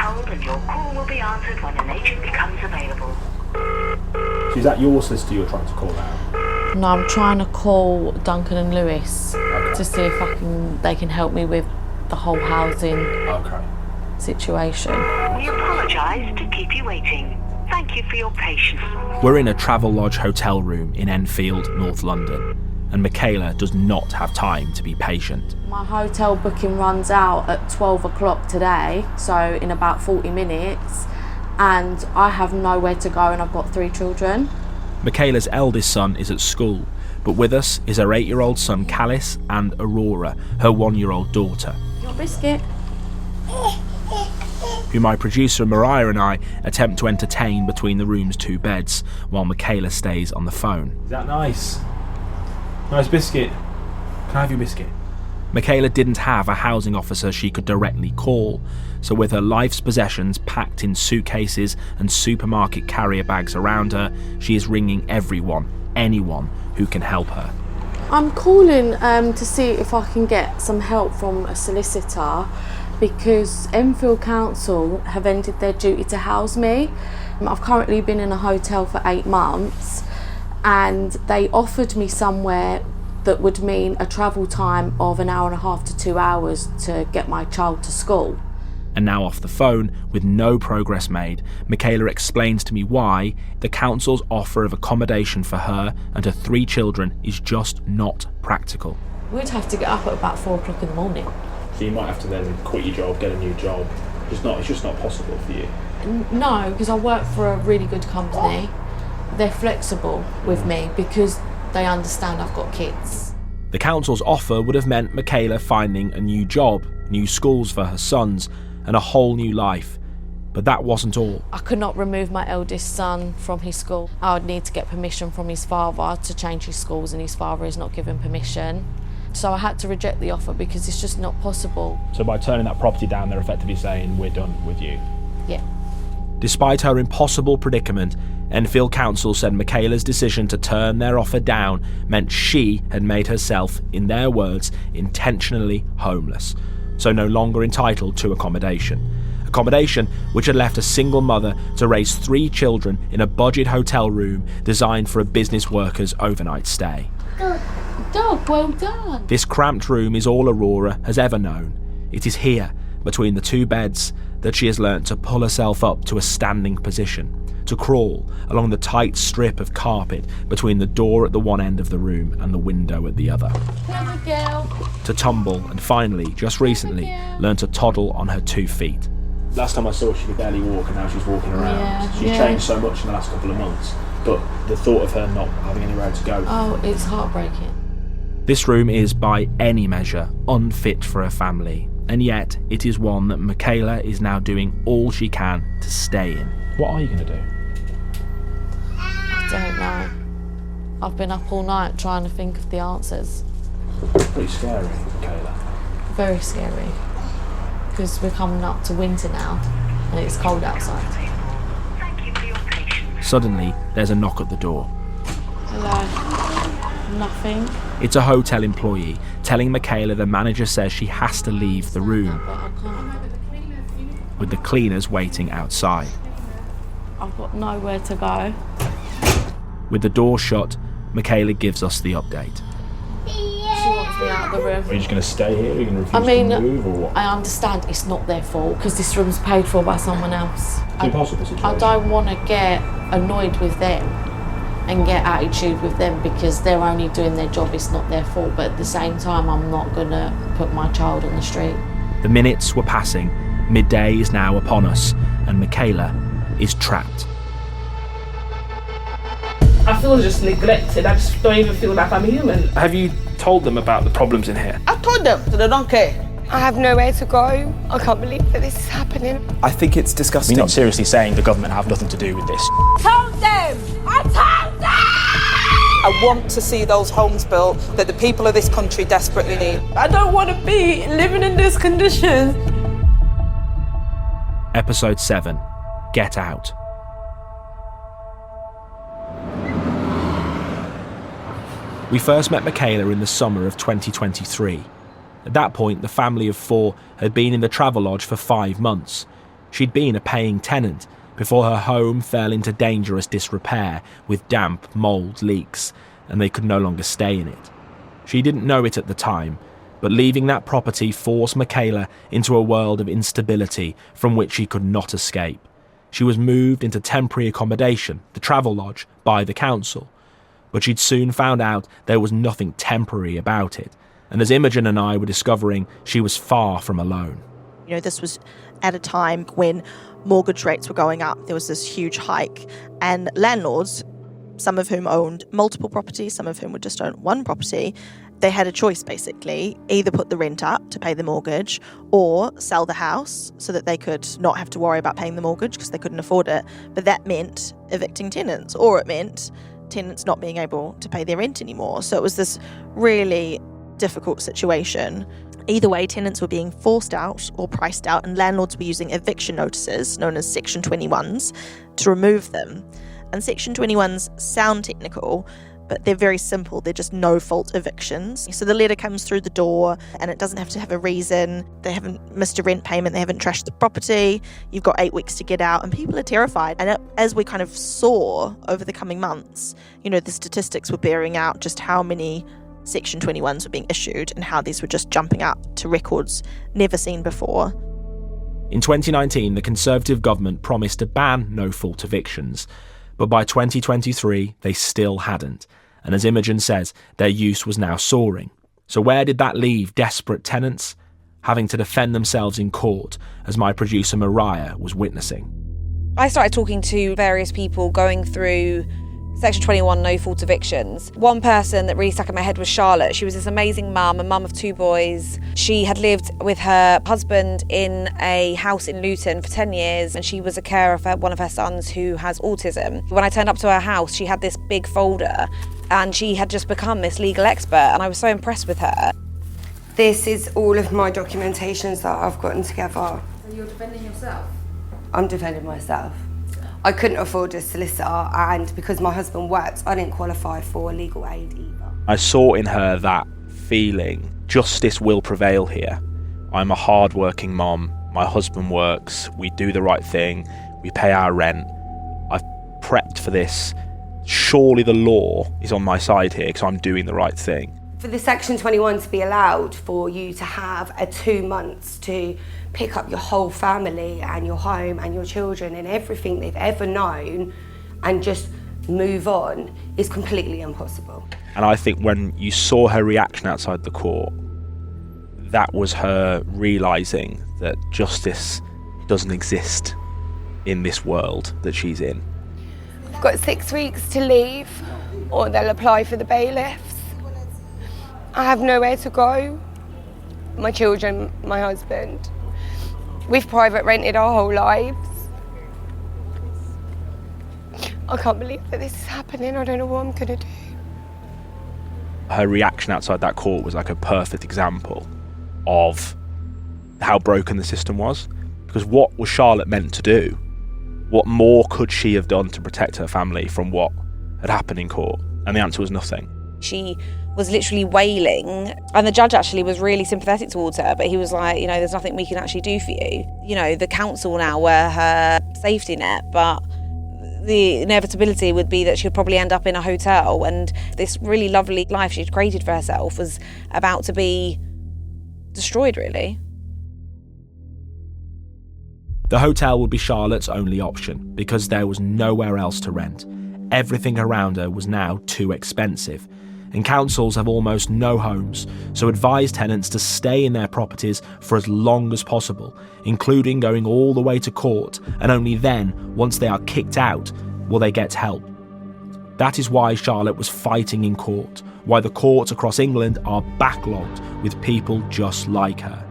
hold and your call will be answered when an agent becomes available. So is that your sister you're trying to call now? No, I'm trying to call Duncan and Lewis to see if they can help me with the whole housing situation. We apologise to keep you waiting. Thank you for your patience. We're in a Travelodge hotel room in Enfield, North London, and Michaela does not have time to be patient. My hotel booking runs out at 12 o'clock today, so in about 40 minutes, and I have nowhere to go and I've got 3 children. Michaela's eldest son is at school, but with us is her 8-year-old son Callis and Aurora, her 1-year-old daughter. Your biscuit. Who my producer Mariah and I attempt to entertain between the room's 2 beds, while Michaela stays on the phone. Is that nice? Nice biscuit. Can I have your biscuit? Michaela didn't have a housing officer she could directly call, so with her life's possessions packed in suitcases and supermarket carrier bags around her, she is ringing everyone, anyone who can help her. I'm calling to see if I can get some help from a solicitor, because Enfield Council have ended their duty to house me. I've currently been in a hotel for 8 months, and they offered me somewhere that would mean a travel time of 1.5 hours to 2 hours to get my child to school. And now off the phone, with no progress made, Michaela explains to me why the council's offer of accommodation for her and her 3 children is just not practical. We'd have to get up at about 4 o'clock in the morning. So you might have to then quit your job, get a new job. It's just not possible for you. No, because I work for a really good company. They're flexible with me because they understand I've got kids. The council's offer would have meant Michaela finding a new job, new schools for her sons, and a whole new life. But that wasn't all. I could not remove my eldest son from his school. I would need to get permission from his father to change his schools, and his father is not given permission. So I had to reject the offer because it's just not possible. So by turning that property down, they're effectively saying, we're done with you. Yeah. Despite her impossible predicament, Enfield Council said Michaela's decision to turn their offer down meant she had made herself, in their words, intentionally homeless, so no longer entitled to accommodation. Accommodation which had left a single mother to raise 3 children in a budget hotel room designed for a business worker's overnight stay. Dog, well done. This cramped room is all Aurora has ever known. It is here, between the 2 beds, that she has learnt to pull herself up to a standing position, to crawl along the tight strip of carpet between the door at the one end of the room and the window at the other. Clever girl. To tumble and finally, just recently, learn to toddle on her 2 feet. Last time I saw her, she could barely walk, and now she's walking around. Yeah, She's changed so much in the last couple of months, but the thought of her not having anywhere to go. Oh, it's heartbreaking. This room is, by any measure, unfit for a family, and yet it is one that Michaela is now doing all she can to stay in. What are you going to do? I don't know. I've been up all night trying to think of the answers. Pretty scary, Michaela. Very scary. Because we're coming up to winter now, and it's cold outside. Thank you for your patience. Suddenly, there's a knock at the door. Hello. Nothing. It's a hotel employee telling Michaela the manager says she has to leave the room, But I can't. with the cleaners waiting outside. I've got nowhere to go. With the door shut, Michaela gives us the update. She wants me out of the room. Are you just going to stay here? Are you going to refuse to move, or what? I understand it's not their fault because this room's paid for by someone else. It's an impossible situation. I don't want to get annoyed with them and get attitude with them because they're only doing their job, it's not their fault, but at the same time I'm not going to put my child on the street. The minutes were passing, midday is now upon us, and Michaela is trapped. I feel just neglected. I just don't even feel like I'm human. Have you told them about the problems in here? I told them, so they don't care. I have nowhere to go. I can't believe that this is happening. I think it's disgusting. You're not seriously saying the government have nothing to do with this? Told them! I told them! I want to see those homes built that the people of this country desperately need. I don't want to be living in this condition. Episode 7, Get Out. We first met Michaela in the summer of 2023. At that point, the family of 4 had been in the Travelodge for 5 months. She'd been a paying tenant before her home fell into dangerous disrepair with damp, mould, leaks, and they could no longer stay in it. She didn't know it at the time, but leaving that property forced Michaela into a world of instability from which she could not escape. She was moved into temporary accommodation, the Travel Lodge, by the council. But she'd soon found out there was nothing temporary about it, and as Imogen and I were discovering, she was far from alone. You know, this was at a time when mortgage rates were going up. There was this huge hike, and landlords, some of whom owned multiple properties, some of whom would just own one property, they had a choice basically, either put the rent up to pay the mortgage or sell the house so that they could not have to worry about paying the mortgage because they couldn't afford it. But that meant evicting tenants, or it meant tenants not being able to pay their rent anymore. So it was this really difficult situation. Either way, tenants were being forced out or priced out, and landlords were using eviction notices, known as Section 21s, to remove them. And Section 21s sound technical, but they're very simple. They're just no-fault evictions. So the letter comes through the door and it doesn't have to have a reason. They haven't missed a rent payment. They haven't trashed the property. You've got 8 weeks to get out, and people are terrified. And as we kind of saw over the coming months, you know, the statistics were bearing out just how many Section 21s were being issued and how these were just jumping up to records never seen before. In 2019, the Conservative government promised to ban no-fault evictions, but by 2023, they still hadn't. And as Imogen says, their use was now soaring. So where did that leave desperate tenants? Having to defend themselves in court, as my producer Mariah was witnessing. I started talking to various people going through Section 21 no-fault evictions. One person that really stuck in my head was Charlotte. She was this amazing mum, a mum of 2 boys. She had lived with her husband in a house in Luton for 10 years, and she was a carer for one of her sons who has autism. When I turned up to her house, she had this big folder, and she had just become this legal expert, and I was so impressed with her. This is all of my documentations that I've gotten together. So you're defending yourself? I'm defending myself. I couldn't afford a solicitor, and because my husband works, I didn't qualify for legal aid either. I saw in her that feeling, justice will prevail here. I'm a hard-working mom, my husband works, we do the right thing, we pay our rent. I've prepped for this. Surely the law is on my side here because I'm doing the right thing. For the Section 21 to be allowed for you to have 2 months to pick up your whole family and your home and your children and everything they've ever known and just move on is completely impossible. And I think when you saw her reaction outside the court, that was her realising that justice doesn't exist in this world that she's in. I've got 6 weeks to leave, or they'll apply for the bailiffs. I have nowhere to go. My children, my husband. We've private rented our whole lives. I can't believe that this is happening. I don't know what I'm gonna do. Her reaction outside that court was like a perfect example of how broken the system was. Because what was Charlotte meant to do? What more could she have done to protect her family from what had happened in court? And the answer was nothing. She was literally wailing, and the judge actually was really sympathetic towards her, but he was like, you know, there's nothing we can actually do for you. You know, the council now were her safety net, but the inevitability would be that she'd probably end up in a hotel, and this really lovely life she'd created for herself was about to be destroyed, really. The hotel would be Charlotte's only option because there was nowhere else to rent. Everything around her was now too expensive, and councils have almost no homes, so advise tenants to stay in their properties for as long as possible, including going all the way to court, and only then, once they are kicked out, will they get help. That is why Charlotte was fighting in court, why the courts across England are backlogged with people just like her.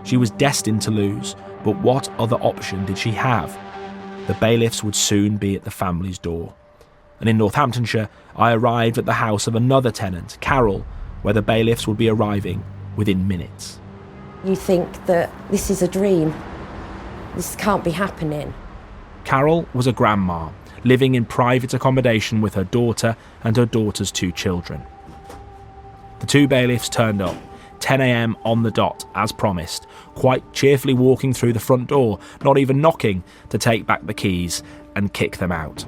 She was destined to lose, but what other option did she have? The bailiffs would soon be at the family's door. And in Northamptonshire, I arrived at the house of another tenant, Carol, where the bailiffs would be arriving within minutes. You think that this is a dream. This can't be happening. Carol was a grandma, living in private accommodation with her daughter and her daughter's 2 children. The 2 bailiffs turned up, 10 a.m. on the dot, as promised, quite cheerfully walking through the front door, not even knocking, to take back the keys and kick them out.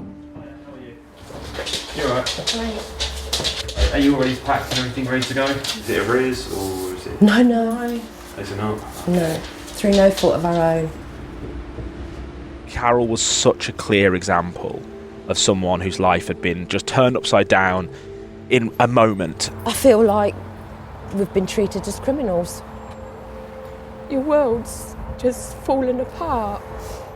You alright? Are you already packed and everything ready to go? Is it arrears or is it... No. Is it not? No. Through no fault of our own. Carol was such a clear example of someone whose life had been just turned upside down in a moment. I feel like we've been treated as criminals. Your world's just falling apart.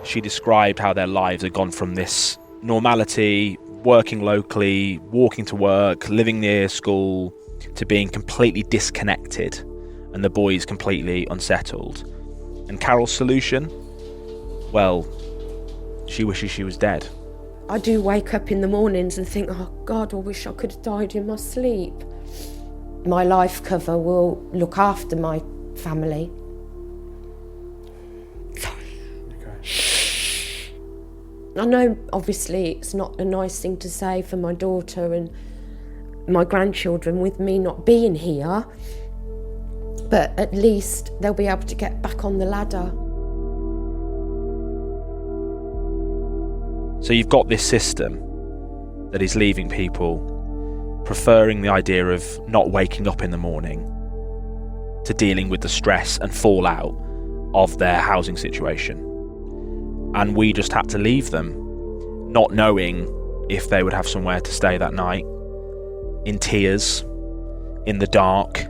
She described how their lives had gone from this normality, working locally, walking to work, living near school, to being completely disconnected and the boys completely unsettled. And Carol's solution? Well, she wishes she was dead. I do wake up in the mornings and think, oh God, I wish I could have died in my sleep. My life cover will look after my family. I know, obviously, it's not a nice thing to say for my daughter and my grandchildren with me not being here, but at least they'll be able to get back on the ladder. So you've got this system that is leaving people preferring the idea of not waking up in the morning to dealing with the stress and fallout of their housing situation. And we just had to leave them, not knowing if they would have somewhere to stay that night, in tears, in the dark,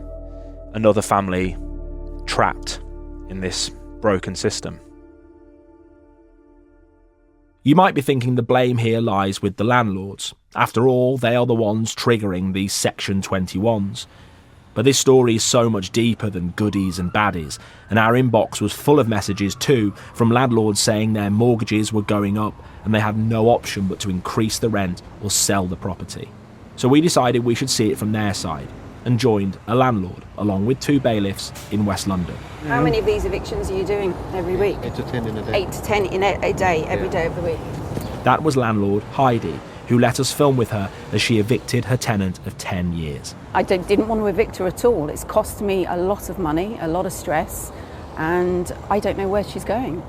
another family trapped in this broken system. You might be thinking the blame here lies with the landlords. After all, they are the ones triggering these Section 21s. But this story is so much deeper than goodies and baddies, and our inbox was full of messages too from landlords saying their mortgages were going up and they had no option but to increase the rent or sell the property. So we decided we should see it from their side and joined a landlord along with 2 bailiffs in West London. How many of these evictions are you doing every week? 8 to 10 in a day. 8 to 10 in a day, every day of the week. That was landlord Heidi, who let us film with her as she evicted her tenant of 10 years. I didn't want to evict her at all. It's cost me a lot of money, a lot of stress, and I don't know where she's going.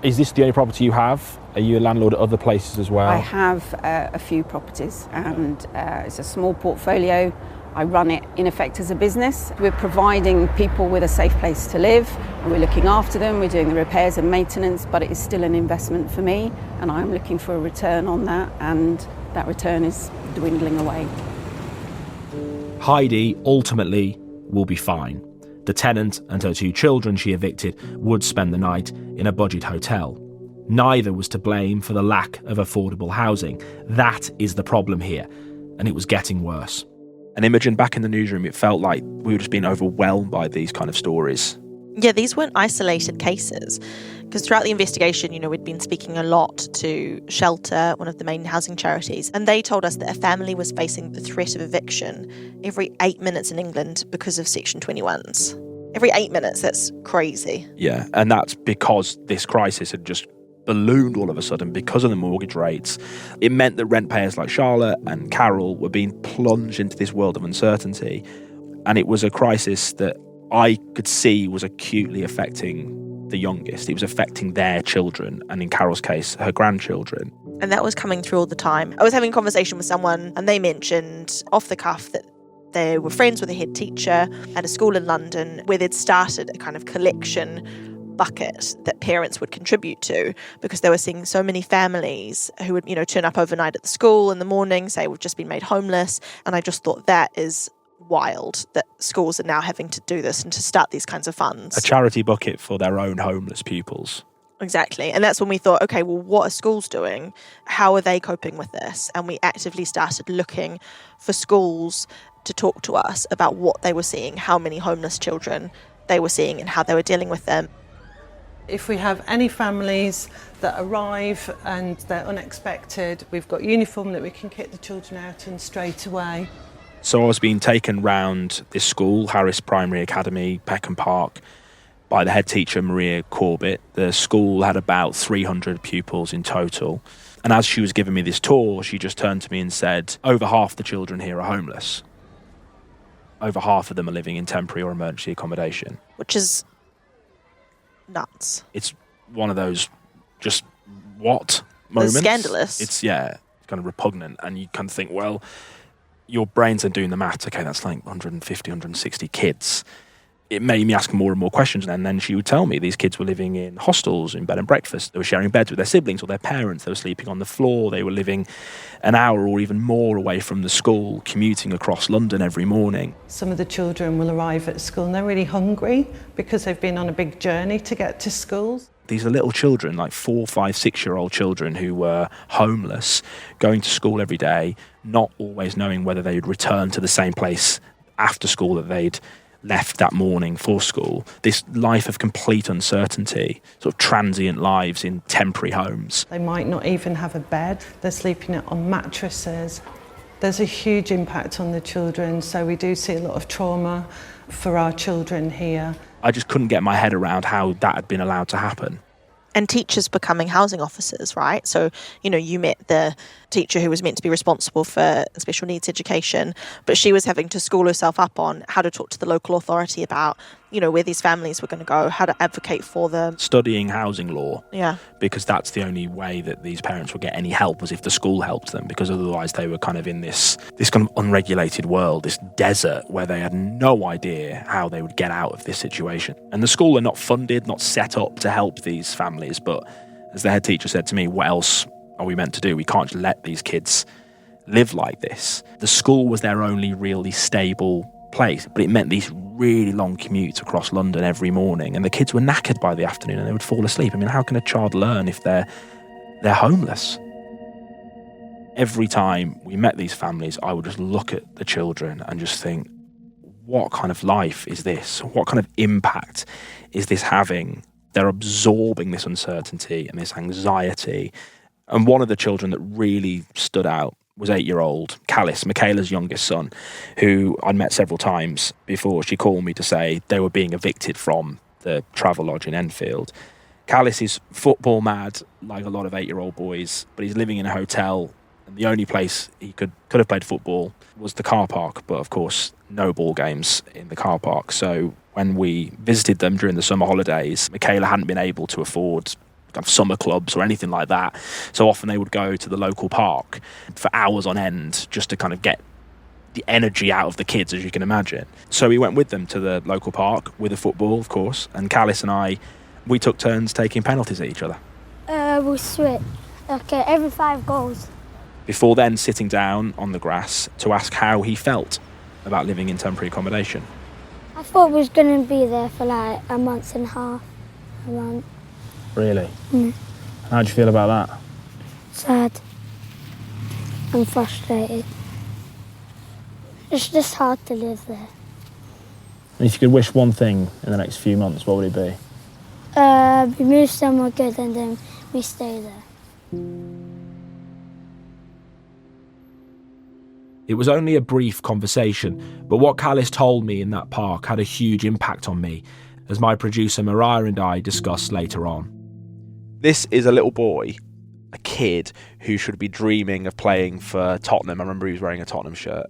Is this the only property you have? Are you a landlord at other places as well? I have a few properties, and it's a small portfolio. I run it in effect as a business. We're providing people with a safe place to live, and we're looking after them, we're doing the repairs and maintenance, but it is still an investment for me, and I'm looking for a return on that, and that return is dwindling away. Heidi ultimately will be fine. The tenant and her 2 children she evicted would spend the night in a budget hotel. Neither was to blame for the lack of affordable housing. That is the problem here, and it was getting worse. And Imogen, back in the newsroom, it felt like we were just being overwhelmed by these kind of stories. Yeah, these weren't isolated cases, because throughout the investigation, we'd been speaking a lot to Shelter, one of the main housing charities, and they told us that a family was facing the threat of eviction every 8 minutes in England because of Section 21s. Every 8 minutes, that's crazy. Yeah, and that's because this crisis had just ballooned all of a sudden because of the mortgage rates. It meant that rent payers like Charlotte and Carol were being plunged into this world of uncertainty, and it was a crisis that I could see was acutely affecting the youngest. It was affecting their children, and in Carol's case, her grandchildren. And that was coming through all the time. I was having a conversation with someone, and they mentioned off the cuff that they were friends with a head teacher at a school in London where they'd started a kind of collection bucket that parents would contribute to, because they were seeing so many families who would, turn up overnight at the school in the morning, say we've just been made homeless. And I just thought that is wild that schools are now having to do this and to start these kinds of funds. A charity bucket for their own homeless pupils. Exactly. And that's when we thought, okay, well, what are schools doing? How are they coping with this? And we actively started looking for schools to talk to us about what they were seeing, how many homeless children they were seeing and how they were dealing with them. If we have any families that arrive and they're unexpected, we've got uniform that we can kick the children out in straight away. So I was being taken round this school, Harris Primary Academy, Peckham Park, by the head teacher, Maria Corbett. The school had about 300 pupils in total. And as she was giving me this tour, she just turned to me and said, over half the children here are homeless. over half of them are living in temporary or emergency accommodation. Which is nuts. It's one of those just what moments. It's scandalous. It's kind of repugnant, and you kind of think, well, your brains are doing the maths. Okay, that's like 150, 160 kids. It made me ask more and more questions, and then she would tell me these kids were living in hostels, in bed and breakfast. They were sharing beds with their siblings or their parents. They were sleeping on the floor. They were living an hour or even more away from the school, commuting across London every morning. Some of the children will arrive at school and they're really hungry because they've been on a big journey to get to schools. These are little children, like 4, 5, 6-year-old children who were homeless, going to school every day, not always knowing whether they would return to the same place after school that they'd left that morning for school. This life of complete uncertainty, sort of transient lives in temporary homes. They might not even have a bed. They're sleeping on mattresses. There's a huge impact on the children, so we do see a lot of trauma for our children here. I just couldn't get my head around how that had been allowed to happen. And teachers becoming housing officers, right? So, you met the teacher who was meant to be responsible for special needs education, but she was having to school herself up on how to talk to the local authority about, where these families were going to go, how to advocate for them. Studying housing law. Yeah. Because that's the only way that these parents would get any help, was if the school helped them, because otherwise they were kind of in this kind of unregulated world, this desert where they had no idea how they would get out of this situation. And the school are not funded, not set up to help these families, but as the head teacher said to me, what else are we meant to do? We can't just let these kids live like this. The school was their only really stable place, but it meant these really long commutes across London every morning, and the kids were knackered by the afternoon and they would fall asleep. I mean, how can a child learn if they're homeless? Every time we met these families, I would just look at the children and just think, what kind of life is this? What kind of impact is this having? They're absorbing this uncertainty and this anxiety. And one of the children that really stood out was 8-year-old Callis, Michaela's youngest son, who I'd met several times before. She called me to say they were being evicted from the Travelodge in Enfield. Callis is football mad, like a lot of 8-year-old boys, but he's living in a hotel, and the only place he could have played football was the car park, but of course no ball games in the car park. So when we visited them during the summer holidays, Michaela hadn't been able to afford summer clubs or anything like that. So often they would go to the local park for hours on end just to kind of get the energy out of the kids, as you can imagine. So we went with them to the local park with a football, of course, and Callis and we took turns taking penalties at each other. We'll switch. Okay, every 5 goals. Before then sitting down on the grass to ask how he felt about living in temporary accommodation. I thought we was going to be there for like a month and a half. A month. Really? How do you feel about that? Sad. I'm frustrated. It's just hard to live there. And if you could wish one thing in the next few months, what would it be? We move somewhere good and then we stay there. It was only a brief conversation, but what Callis told me in that park had a huge impact on me, as my producer Mariah and I discussed later on. This is a little boy, a kid, who should be dreaming of playing for Tottenham. I remember he was wearing a Tottenham shirt.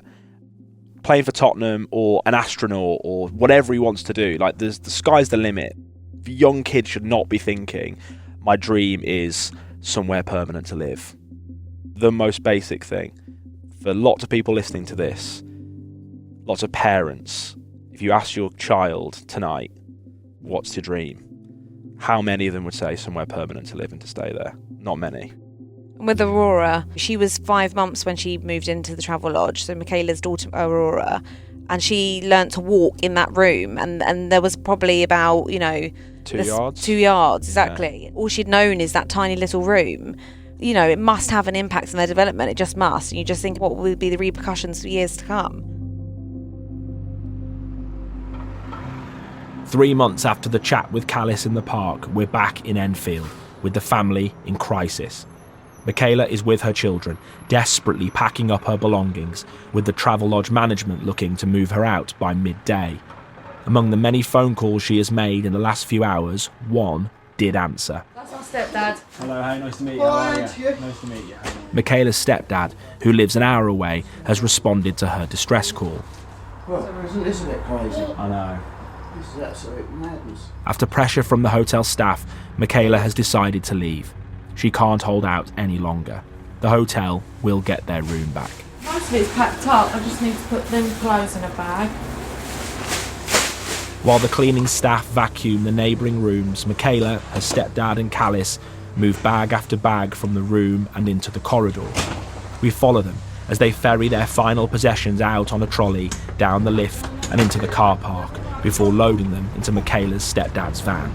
Playing for Tottenham or an astronaut or whatever he wants to do. Like, the sky's the limit. Young kids should not be thinking, my dream is somewhere permanent to live. The most basic thing. For lots of people listening to this, lots of parents, if you ask your child tonight, what's your dream? How many of them would say somewhere permanent to live and to stay there? Not many. With Aurora, she was 5 months when she moved into the Travelodge, so Michaela's daughter Aurora, and she learnt to walk in that room, and there was probably about, 2 yards? 2 yards, exactly. Yeah. All she'd known is that tiny little room. It must have an impact on their development, it just must. And you just think, what will be the repercussions for years to come? 3 months after the chat with Callis in the park, we're back in Enfield, with the family in crisis. Michaela is with her children, desperately packing up her belongings, with the Travelodge management looking to move her out by midday. Among the many phone calls she has made in the last few hours, one did answer. That's our stepdad. Hello, hi, nice to meet you. How are you? Nice to meet you. Michaela's stepdad, who lives an hour away, has responded to her distress call. Well, isn't it crazy? I know. This is absolute madness. After pressure from the hotel staff, Michaela has decided to leave. She can't hold out any longer. The hotel will get their room back. Most of it's packed up, I just need to put them clothes in a bag. While the cleaning staff vacuum the neighbouring rooms, Michaela, her stepdad and Callis move bag after bag from the room and into the corridor. We follow them as they ferry their final possessions out on a trolley, down the lift and into the car park before loading them into Michaela's stepdad's van.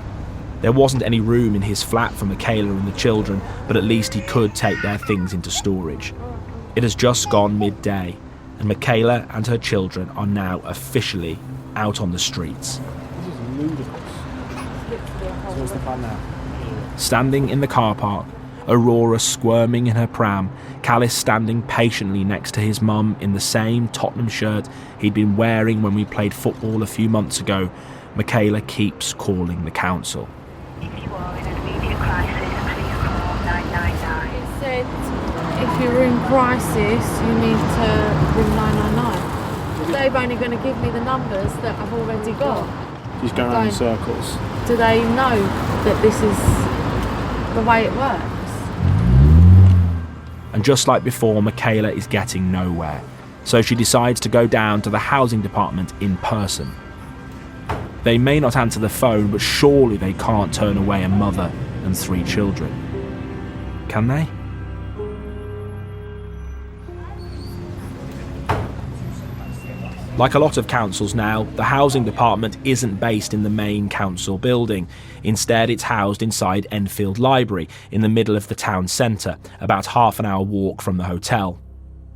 There wasn't any room in his flat for Michaela and the children, but at least he could take their things into storage. It has just gone midday, and Michaela and her children are now officially out on the streets. This is ludicrous. So what's the plan now? Standing in the car park, Aurora squirming in her pram, Callis standing patiently next to his mum in the same Tottenham shirt he'd been wearing when we played football a few months ago, Michaela keeps calling the council. If you are in an immediate crisis, please call 999. It said if you're in crisis, you need to ring 999. They're only going to give me the numbers that I've already got. He's going around in circles. Do they know that this is the way it works? And just like before, Michaela is getting nowhere. So she decides to go down to the housing department in person. They may not answer the phone, but surely they can't turn away a mother and 3 children. Can they? Like a lot of councils now, the housing department isn't based in the main council building. Instead, it's housed inside Enfield Library, in the middle of the town centre, about half an hour walk from the hotel.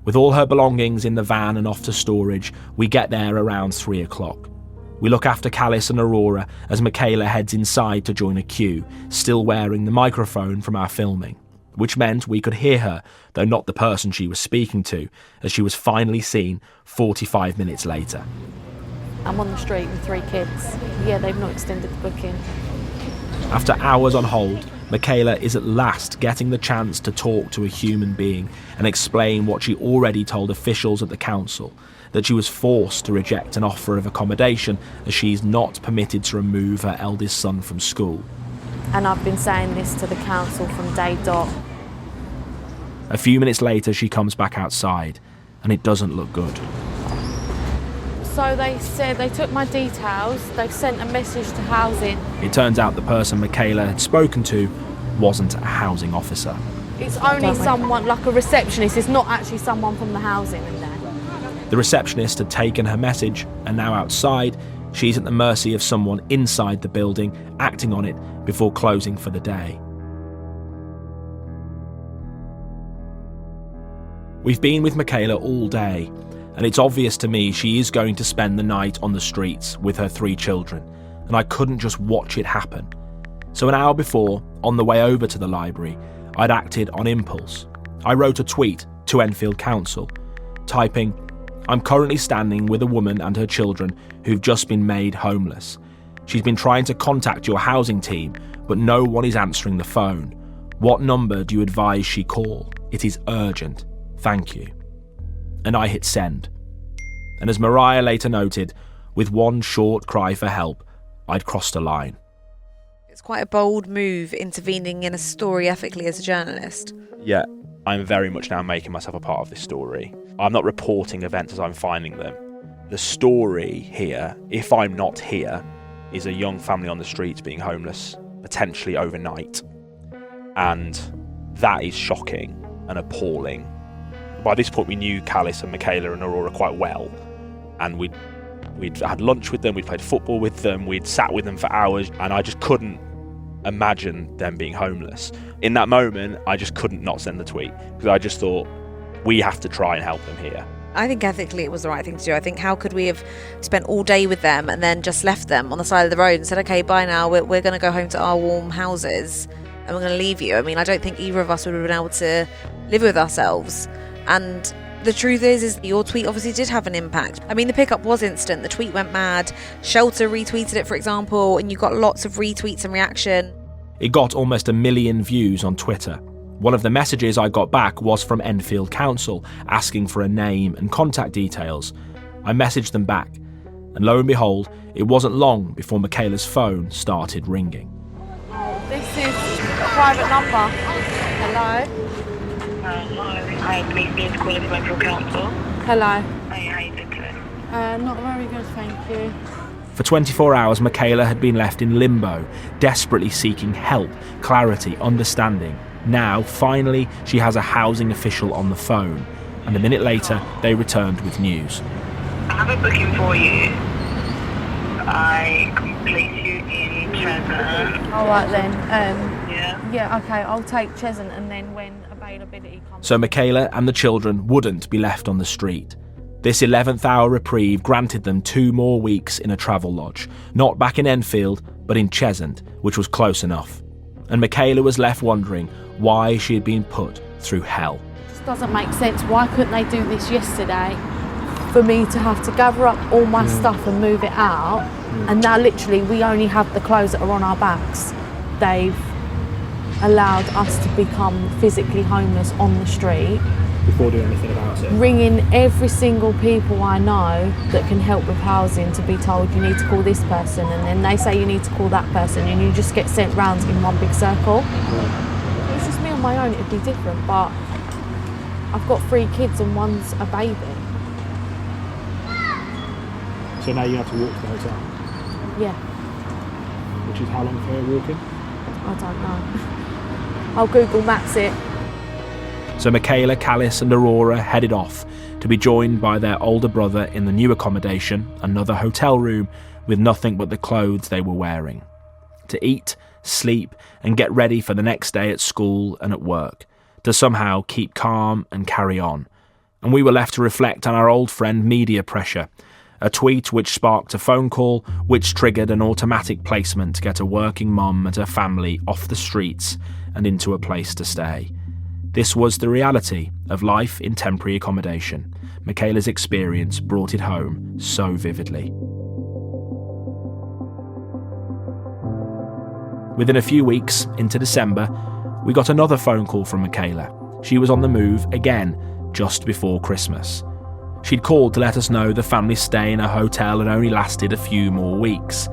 With all her belongings in the van and off to storage, we get there around 3 o'clock. We look after Callis and Aurora as Michaela heads inside to join a queue, still wearing the microphone from our filming, which meant we could hear her, though not the person she was speaking to, as she was finally seen 45 minutes later. I'm on the street with 3 kids. Yeah, they've not extended the booking. After hours on hold, Michaela is at last getting the chance to talk to a human being and explain what she already told officials at the council, that she was forced to reject an offer of accommodation as she's not permitted to remove her eldest son from school. And I've been saying this to the council from day dot. A few minutes later, she comes back outside, and it doesn't look good. So they said they took my details, they've sent a message to housing. It turns out the person Michaela had spoken to wasn't a housing officer. It's only someone, like a receptionist, it's not actually someone from the housing in there. The receptionist had taken her message, and now outside, she's at the mercy of someone inside the building, acting on it before closing for the day. We've been with Michaela all day, and it's obvious to me she is going to spend the night on the streets with her 3 children, and I couldn't just watch it happen. So an hour before, on the way over to the library, I'd acted on impulse. I wrote a tweet to Enfield Council, typing, "I'm currently standing with a woman and her children who've just been made homeless. She's been trying to contact your housing team, but no one is answering the phone. What number do you advise she call? It is urgent. Thank you." And I hit send. And as Mariah later noted, with one short cry for help, I'd crossed a line. It's quite a bold move intervening in a story ethically as a journalist. Yeah, I'm very much now making myself a part of this story. I'm not reporting events as I'm finding them. The story here, if I'm not here, is a young family on the streets being homeless, potentially overnight. And that is shocking and appalling. By this point, we knew Callis and Michaela and Aurora quite well, and we'd had lunch with them, we'd played football with them, we'd sat with them for hours, and I just couldn't imagine them being homeless. In that moment, I just couldn't not send the tweet, because I just thought, we have to try and help them here. I think ethically it was the right thing to do. I think how could we have spent all day with them and then just left them on the side of the road and said, okay, bye now, we're going to go home to our warm houses and we're going to leave you. I mean, I don't think either of us would have been able to live with ourselves. And the truth is your tweet obviously did have an impact. I mean, the pickup was instant. The tweet went mad. Shelter retweeted it, for example, and you got lots of retweets and reaction. It got almost 1 million views on Twitter. One of the messages I got back was from Enfield Council, asking for a name and contact details. I messaged them back, and lo and behold, it wasn't long before Michaela's phone started ringing. This is a private number. Hello? Hi, please be calling from Enfield Council. Hello. Hi, how you doing today? Not very good, thank you. For 24 hours, Michaela had been left in limbo, desperately seeking help, clarity, understanding. Now, finally, she has a housing official on the phone, and a minute later, they returned with news. I have a booking for you. I can place you in Cheshunt. All right then. Yeah, okay, I'll take Cheshunt, and then when availability comes... So Michaela and the children wouldn't be left on the street. This 11th hour reprieve granted them 2 more weeks in a travel lodge, not back in Enfield, but in Cheshunt, which was close enough. And Michaela was left wondering why she had been put through hell. This doesn't make sense. Why couldn't they do this yesterday? For me to have to gather up all my stuff and move it out, and now literally we only have the clothes that are on our backs. They've allowed us to become physically homeless on the street. Before doing anything about it. Ringing every single people I know that can help with housing to be told you need to call this person, and then they say you need to call that person, and you just get sent round in one big circle. If it's just me on my own, it'd be different, but I've got 3 kids and one's a baby. So now you have to walk to the hotel? Yeah. Which is how long for walking? I don't know. I'll Google Maps it. So Michaela, Callis and Aurora headed off to be joined by their older brother in the new accommodation, another hotel room with nothing but the clothes they were wearing. To eat, sleep and get ready for the next day at school and at work, to somehow keep calm and carry on. And we were left to reflect on our old friend media pressure, a tweet which sparked a phone call which triggered an automatic placement to get a working mum and her family off the streets and into a place to stay. This was the reality of life in temporary accommodation. Michaela's experience brought it home so vividly. Within a few weeks, into December, we got another phone call from Michaela. She was on the move again, just before Christmas. She'd called to let us know the family's stay in a hotel had only lasted a few more weeks.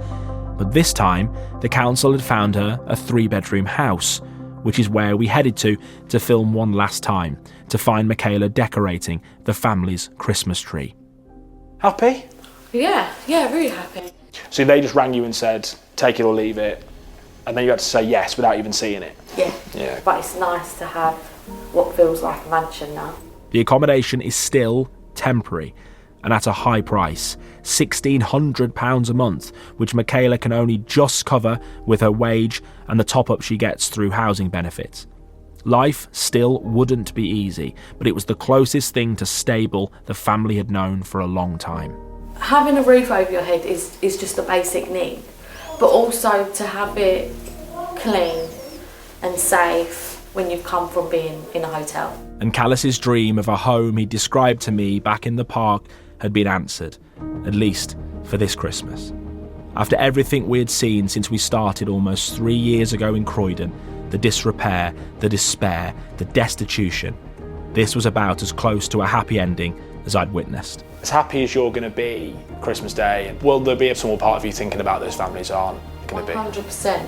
But this time, the council had found her a 3-bedroom house, which is where we headed to film one last time, to find Michaela decorating the family's Christmas tree. Happy? Yeah, really happy. So they just rang you and said, take it or leave it, and then you had to say yes without even seeing it? Yeah. But it's nice to have what feels like a mansion now. The accommodation is still temporary and at a high price, £1,600 a month, which Michaela can only just cover with her wage and the top-up she gets through housing benefits. Life still wouldn't be easy, but it was the closest thing to stable the family had known for a long time. Having a roof over your head is just a basic need, but also to have it clean and safe when you've come from being in a hotel. And Callis's dream of a home he described to me back in the park had been answered, at least for this Christmas. After everything we had seen since we started almost 3 years ago in Croydon, the disrepair, the despair, the destitution, this was about as close to a happy ending as I'd witnessed. As happy as you're going to be Christmas Day, will there be a small part of you thinking about those families aren't going to be? 100%.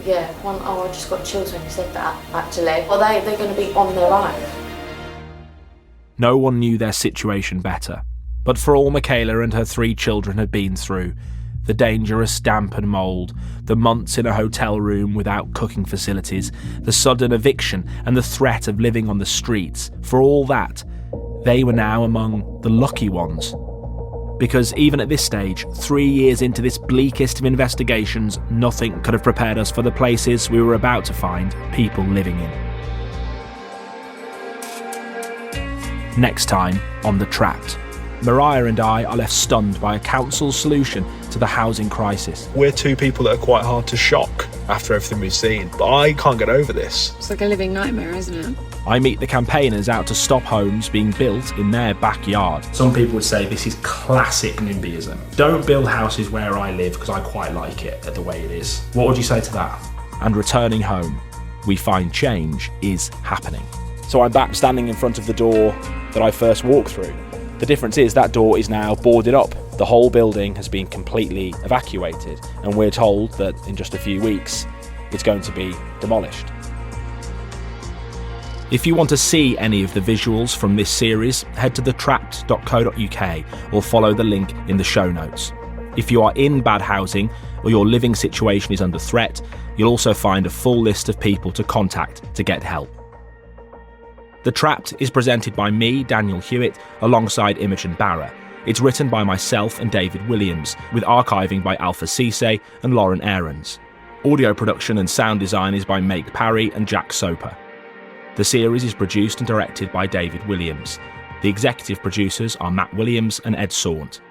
Yeah, I just got chills when you said that, actually. Well, they're going to be on their own. No one knew their situation better, but for all Michaela and her 3 children had been through, the dangerous damp and mould, the months in a hotel room without cooking facilities, the sudden eviction and the threat of living on the streets, for all that, they were now among the lucky ones. Because even at this stage, 3 years into this bleakest of investigations, nothing could have prepared us for the places we were about to find people living in. Next time on The Trapped, Mariah and I are left stunned by a council's solution to the housing crisis. We're 2 people that are quite hard to shock after everything we've seen, but I can't get over this. It's like a living nightmare, isn't it? I meet the campaigners out to stop homes being built in their backyard. Some people would say this is classic NIMBYism. Don't build houses where I live because I quite like it the way it is. What would you say to that? And returning home, we find change is happening. So I'm back standing in front of the door that I first walked through. The difference is that door is now boarded up. The whole building has been completely evacuated, and we're told that in just a few weeks it's going to be demolished. If you want to see any of the visuals from this series, head to thetrapped.co.uk or follow the link in the show notes. If you are in bad housing or your living situation is under threat, you'll also find a full list of people to contact to get help. The Trapped is presented by me, Daniel Hewitt, alongside Imogen. It's written by myself and David Williams, with archiving by Alpha Ceesay and Lauren Aarons. Audio production and sound design is by Meic, Parry and Jack Soper. The series is produced and directed by David Williams. The executive producers are Matt Williams and Ed Saunt.